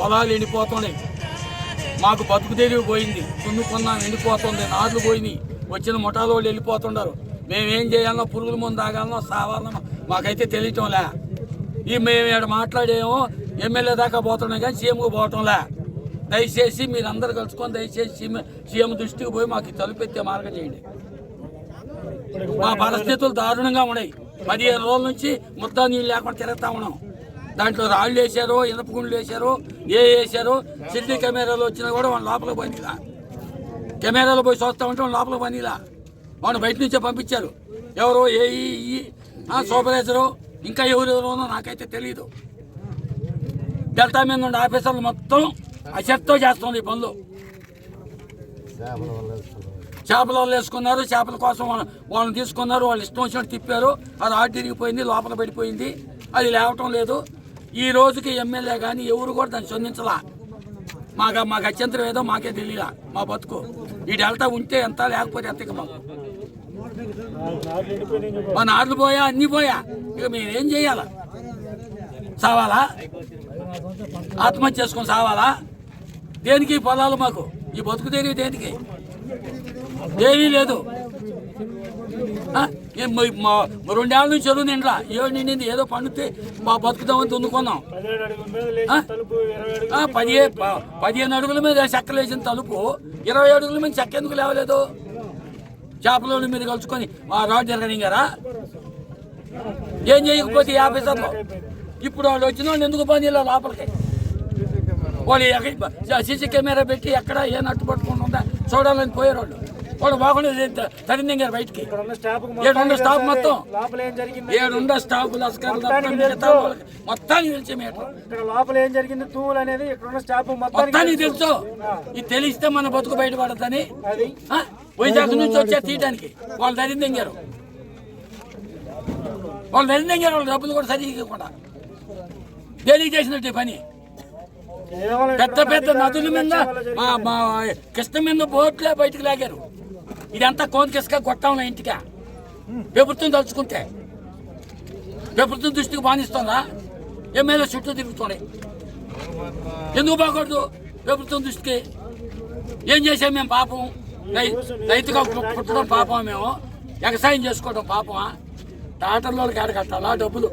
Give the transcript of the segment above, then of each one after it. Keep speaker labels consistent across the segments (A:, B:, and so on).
A: పొలాలు ఎండిపోతున్నాయి, మాకు బతుకు తెరివి పోయింది, కొన్నాం ఎండిపోతుంది, నాట్లు పోయినాయి, వచ్చిన ముఠాలు వాళ్ళు వెళ్ళిపోతున్నారు. మేమేం చేయాలనో, పురుగుల ముందు తాగాలనో సావాలనో మాకైతే తెలియటంలే. మేము ఇక్కడ మాట్లాడేమో ఎమ్మెల్యే దాకా పోతున్నాం కానీ సీఎంకు పోవటంలే. దయచేసి మీరందరూ కలుసుకొని దయచేసి సీఎం దృష్టికి పోయి మాకు తలుపెత్తే మార్గం చేయండి. మా పరిస్థితులు దారుణంగా ఉన్నాయి. 15 రోజుల నుంచి ముద్దా నీళ్ళు లేకుండా తిరుగుతా ఉన్నాం. దాంట్లో రాళ్ళు వేసారు, ఇనప గుండ్లు వేసారు, వేసారు. సిటీ కెమెరాలు వచ్చినా కూడా వాళ్ళ లోపల పనిలా, కెమెరాలో పోయి చూస్తా ఉంటే వాళ్ళ లోపల పనిలా. వాళ్ళు బయట నుంచే పంపించారు. ఎవరో ఏఈ సూపర్వైజరు ఇంకా ఎవరెవరోనో నాకైతే తెలియదు. డెల్టా మీద ఉన్న ఆఫీసర్లు మొత్తం అశ్రద్ధతో చేస్తుంది పనులు. చేపల వాళ్ళు వేసుకున్నారు, చేపల కోసం వాళ్ళని తీసుకున్నారు, వాళ్ళు ఇష్టం వచ్చినట్టు తిప్పారు. అది ఆడి తిరిగిపోయింది, లోపల పడిపోయింది, అది లేవటం లేదు. ఈ రోజుకి ఎమ్మెల్యే కానీ ఎవరు కూడా దాన్ని స్పందించలా. మాకు అత్యంతరం ఏదో మాకే తెలియలా. మా బతుకు ఈ డెల్టా ఉంటే ఎంత, లేకపోతే ఎంత. ఇక మా నార్లు పోయా, అన్ని పోయా. ఇక మేమేం చెయ్యాలా? సావాలా? ఆత్మహత్య చేసుకొని సావాలా? దేనికి పొలాలు మాకు? ఈ బతుకు తెలివి దేనికి? ఏమీ లేదు. 2 ఏళ్ళ నుంచి చెరువు నిండా 7 నిండింది. ఏదో పండుతే మా బతుకుదామని దున్నుకున్నాం. 15 అడుగుల మీద చెక్కలు వేసిన తలుపు 20 అడుగుల మీద చెక్క ఎందుకు లేవలేదు? చేపల మీద కలుసుకొని రాడ్ జరగనింగారా? ఏం చేయకపోతే 50 శాతం. ఇప్పుడు వాళ్ళు వచ్చిన వాళ్ళు ఎందుకు పని లోపలికి? వాళ్ళు సీసీ కెమెరా పెట్టి ఎక్కడ ఏ నట్టు పట్టుకుని ఉందా చూడాలని పోయారు. వాళ్ళు బాగుండే తరింది గారు బయటికి. 700 స్టాఫ్ మొత్తం 700 స్టాఫ్ మొత్తానికి తెలిసే
B: లోపల ఏం జరిగింది అనేది
A: మొత్తానికి తెలుసు. ఇది తెలిస్తే మన బతుకు బయటపడతాని వైజాగ్ నుంచి వచ్చే తీయడానికి వాళ్ళు తరిందింగారు. వాళ్ళు డబ్బులు కూడా సరిగ్గా దేనికి చేసినట్టు పని. పెద్ద నదుల మీద కృష్ణ మీద బోట్లే బయటకు లాగారు. ఇదంతా కోనికిసుక కొట్టాంలో ఇంటికా. ప్రభుత్వం తలుచుకుంటే ప్రభుత్వం దృష్టికి బానిస్తుందా? ఎమ్మెల్యే చుట్టూ తిరుగుతున్నాయి. ఎందుకు బాగూడదు ప్రభుత్వం దృష్టికి? ఏం చేసాం మేము? పాపం రైతుగా పుట్టడం పాపం, మేము వ్యవసాయం చేసుకోవడం పాపమా? డాక్టర్ల వాళ్ళకి ఏడ కట్టాలా డబ్బులు?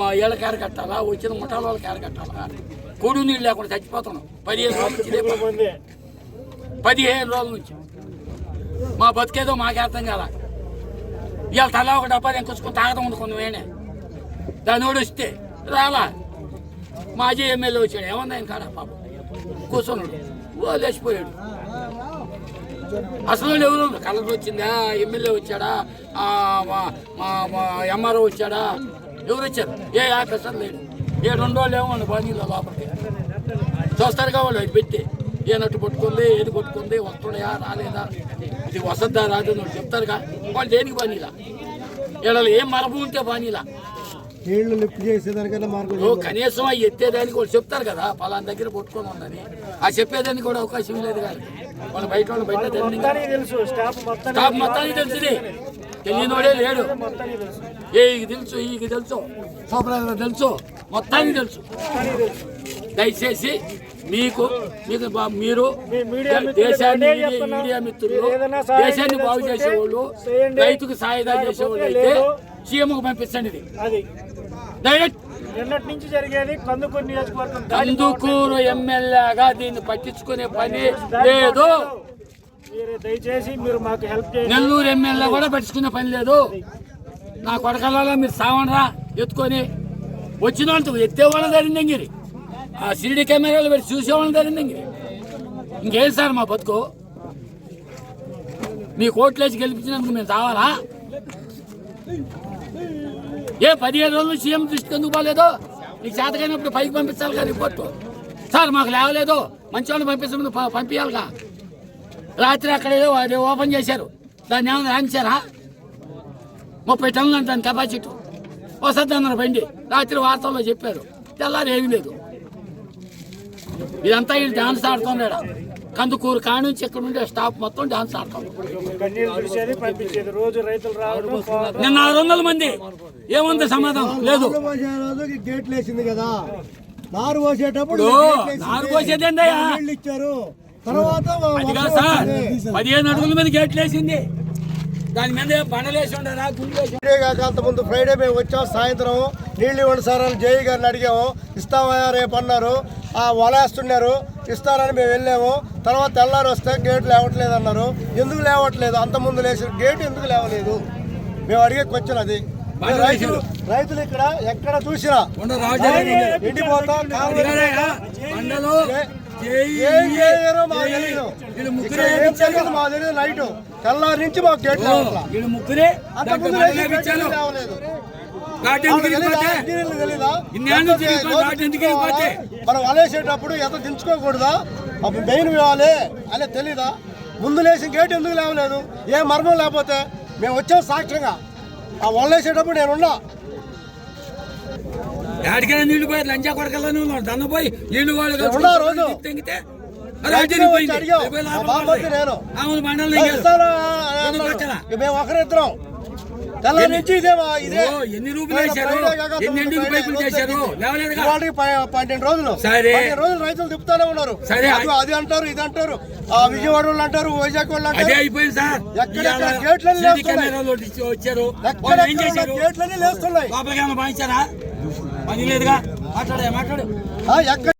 A: మా ఏళ్ళకి ఏడ కట్టాలా? వచ్చిన ముఠాల వాళ్ళకి ఏడ కట్టాలా? కూడు నీళ్ళు లేకుండా చచ్చిపోతున్నాం. 15 రోజుల నుంచి 15 రోజుల నుంచి మా బతికేదో మాకే అర్థం కాల. ఇవాళ తలా ఒక డబ్బా ఎంకొచ్చుకొని తాగడం అనుకున్నాం. వేనే దాని వాడు వస్తే రాలా. మాజీ ఎమ్మెల్యే వచ్చాడు, ఏమన్నా ఆయన కాడ పాపం కూర్చున్నాడు, లేచిపోయాడు. అసలు ఎవరు? కలెక్టర్ వచ్చిందా, ఎమ్మెల్యే వచ్చాడా, ఎంఆర్ఓ వచ్చాడా, ఎవరు వచ్చారు? ఏ ఆఫీసర్ లేడు. 2 రోజులు ఏమో బాధ్యులు లోపలికి చూస్తారు కావాలి. అది పెట్టి ఏ నట్టు పట్టుకుంది, ఏది పట్టుకుంది, వస్తున్నాయా రాలేదా, ఇది వసద్దా రాదు అని చెప్తారుగా. వాళ్ళు దేనికి పనిలా? వీళ్ళు ఏం మరపు ఉంటే పనిలా. కనీసం అవి ఎత్తేదానికి వాళ్ళు చెప్తారు కదా, పలానా దగ్గర పట్టుకొని ఉందని. ఆ చెప్పేదానికి కూడా అవకాశం లేదు కానీ వాళ్ళు బయట స్టాఫ్ మొత్తానికి తెలిసింది. తెలియని వాడే లేడు. తెలుసు, ఈకి తెలుసు, సూపర్వైజర్ తెలుసు, మొత్తానికి తెలుసు. దయచేసి మీరు దేశాన్ని, మీడియా మిత్రులు, దేశాన్ని బాగు చేసేవాళ్ళు, రైతుకు సాయుధా చేసేవాళ్ళు అయితే సీఎంకు పంపించండి. ఇది డైరెక్ట్ కందుకూరు ఎమ్మెల్యేగా దీన్ని పట్టించుకునే పని లేదు.
B: దయచేసి మీరు మాకు హెల్ప్ చేయండి.
A: నెల్లూరు ఎమ్మెల్యే కూడా పట్టించుకునే పని లేదు. నా కొడకల్లా మీరు సావనరా ఎత్తుకొని వచ్చిన వాళ్ళు ఎత్తేవాళ్ళని ధరిందంగిరి, ఆ సిడి కెమెరాలు పెట్టి చూసేవాళ్ళని ధరిందంగిరి. ఇంకేం సార్ మా బతుకు? మీ కోట్లేసి గెలిపించినందుకు మేము చావాలా? 15 రోజులు సీఎం దృష్టికి ఎందుకు పోలేదు? నీకు చేతకైనప్పుడు పైకి పంపించాలిగా రిపోర్టు. సార్ మాకు లేవలేదు, మంచి వాళ్ళని పంపించాలిగా. రాత్రి అక్కడ ఏదో ఓపెన్ చేశారు, దాన్ని ఏమైనా రాయించారా? 30 టన్నులు అంటాను కెపాసిటీ. వసద్దన్నారు బండి. రాత్రి వార్తల్లో చెప్పారు, తెల్లారు ఏమీ లేదు. ఇదంతా వీళ్ళు డాన్స్ ఆడుతున్నాడు. కందుకూరు కానుంచి ఇక్కడ ఉండే స్టాఫ్ మొత్తం డాన్స్ ఆడుతుంది. నిన్న 600 మంది. ఏముంది సమాధానం లేదు.
C: గేట్లు వేసింది కదా, నారు పోసేటప్పుడు
A: నారు పోసేది ఏందయ్యా?
C: నీళ్ళు ఇచ్చారు. తర్వాత
A: అది కాదు సార్, 15 అడుగుల మీద గేట్లు వేసింది, దాని మీద బండలేసి ఉండరా, గుండెలేసి.
C: ఫ్రైడే కాక అంతకుముందు ఫ్రైడే మేము వచ్చాం. సాయంత్రం నీళ్ళు ఇవ్వండి సార్ అని జేఈ గారిని అడిగాము. ఇస్తామయ్యా రేపు అన్నారు. వలేస్తున్నారు, ఇస్తారని మేము వెళ్ళాము. తర్వాత తెల్లారు వస్తే గేట్ లేవట్లేదు అన్నారు. ఎందుకు లేవట్లేదు? అంతకుముందు లేచిన గేట్ ఎందుకు లేవలేదు? మేము అడిగే క్వశ్చన్ అది. రైతులు ఇక్కడ ఎక్కడ చూసినా ఎండిపోతా
A: బండలు
C: ఏం చేయలేరో మాకు తెలియదు. ఇక్కడ ఏం జరిగింది మాకు తెలియదు. నైట్ తెల్లారి నుంచి మాకు గేట్ లేవట్లా.
A: వీళ్ళు ముగ్గురే
C: అంతకుముందు లేచిన గేట్ ఎందుకు లేవలేదు? మనం వలేసేటప్పుడు ఎంత దించుకోకూడదా? అప్పుడు మెయిన్ ఇవ్వాలి అనే తెలీదా? ముందు లేచిన గేట్ ఎందుకు లేవలేదు? ఏ మర్మం లేకపోతే మేము వచ్చాం సాక్ష్యంగా. వలేసేటప్పుడు నేనున్నా.
A: ఎక్కడికైనా నీళ్లు పోయి లంచా కొడకల్లోనే ఉన్నాడు, దన్న పోయి నీళ్లు వాళ్ళు
C: రోజు
A: తెంగితే
C: నేను మేము ఒకరిద్దరం తెల్లారి నుంచి ఇదే
A: ఎన్ని రూపాయలు వేశారు, ఎన్ని ఎండుకు పైపులు చేశారు, లేవలేదుగా.
C: 12 రోజులు
A: సరే
C: 12 రోజులు రైతులు తిప్పుతానే ఉన్నారు.
A: సరే
C: అది అంటారు, ఇది అంటారు, విజయవాడ వాళ్ళు అంటారు, వైజాగ్ వాళ్ళు
A: అదే
C: అంటారు.
A: అయిపోయింది సార్.
C: ఎక్కడెక్కడ గేట్లన్నీ
A: వచ్చారు,
C: ఎక్కడెక్కడ గేట్లన్నీ లేస్తున్నాయి.
A: లోపలికి ఏమైనా భావించారా? పని లేదుగా. మాట్లాడు.
C: ఎక్కడ